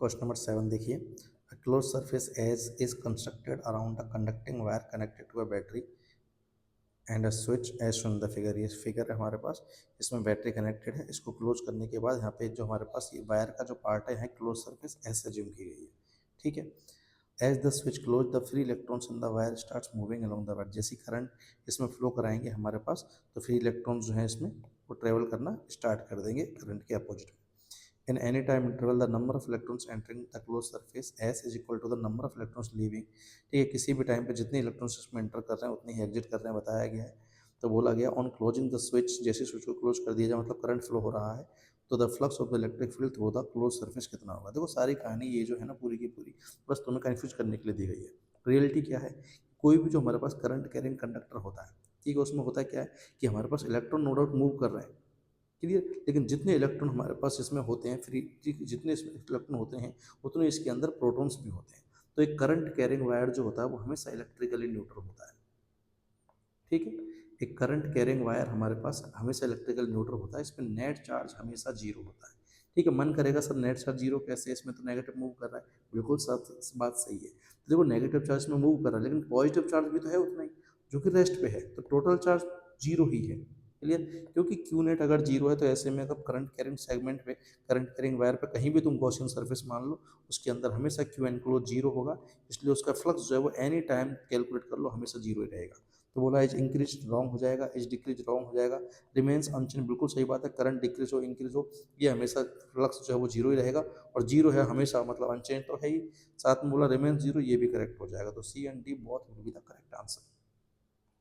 Question number 7 देखिए, a close surface as is constructed around a conducting wire connected to a battery and a switch as shown the figure. ये figure है हमारे पास, इसमें battery connected है। इसको close करने के बाद यहाँ पे जो हमारे पास ये वायर का जो पार्ट है यहाँ क्लोज सरफेस ऐसे अज्यूम की गई है, ठीक है। As the switch close the free electrons in the wire starts moving along the wire. जैसे करंट इसमें फ्लो कराएंगे हमारे पास, तो फ्री इलेक्ट्रॉन्स जो है इसमें वो ट्रेवल करना स्टार्ट कर देंगे करंट के अपोजिट में। In any time interval the number of electrons entering the closed surface S is equal to the number of electrons leaving। ठीक है, किसी भी टाइम पे जितने इलेक्ट्रॉन्स इसमें एंटर कर रहे हैं उतने ही एग्जिट कर रहे हैं बताया गया है। तो बोला गया ऑन क्लोजिंग द स्विच, जैसे स्विच को क्लोज कर दिया जाए मतलब करंट फ्लो हो रहा है, तो the flux of the electric field through the close surface कितना होगा। देखो सारी कहानी ये जो है ना पूरी की पूरी बस तुम्हें कन्फ्यूज करने के लिए दी गई है। रियलिटी क्या है, कोई भी जो हमारे पास करंट कैरिंग कंडक्टर होता है, ठीक है, उसमें होता क्या है कि हमारे पास इलेक्ट्रॉन नो डाउट मूव कर रहे हैं, क्लियर। लेकिन जितने इलेक्ट्रॉन हमारे पास इसमें होते हैं फ्री, जितने इसमें इलेक्ट्रॉन होते हैं उतने इसके अंदर प्रोटॉन्स भी होते हैं। तो एक करंट कैरिंग वायर जो होता है वो हमेशा इलेक्ट्रिकली न्यूट्रल होता है, ठीक है। एक करंट कैरिंग वायर हमारे पास हमेशा इलेक्ट्रिकल न्यूट्रल होता है, इसमें नेट चार्ज हमेशा जीरो होता है, ठीक है। मन करेगा सर नेट चार्ज जीरो कैसे, इसमें तो नेगेटिव मूव कर रहा है, बिल्कुल बात सही है। तो देखो नेगेटिव चार्ज में मूव कर रहा है लेकिन पॉजिटिव चार्ज भी तो है उतना ही जो कि रेस्ट पे है, तो टोटल चार्ज जीरो ही है, क्लियर। क्योंकि क्यू नेट अगर जीरो है तो ऐसे में अगर करंट कैरिंग सेगमेंट पे, करंट कैरिंग वायर पे कहीं भी तुम गॉसियन सरफेस मान लो, उसके अंदर हमेशा क्यू एनक्लोज जीरो होगा, इसलिए उसका फ्लक्स जो है वो एनी टाइम कैलकुलेट कर लो हमेशा जीरो ही रहेगा। तो बोला एज इंक्रीज रॉन्ग हो जाएगा, एज डिक्रीज रॉन्ग हो जाएगा, रिमेन्स अनचेंज बिल्कुल सही बात है। करंट डिक्रीज हो इंक्रीज हो ये हमेशा फ्लक्स जो है वो जीरो ही रहेगा, और जीरो है हमेशा मतलब अनचेंज तो है ही, साथ में बोला रिमेन्स जीरो ये भी करेक्ट हो जाएगा। तो C and D both will be the correct answer.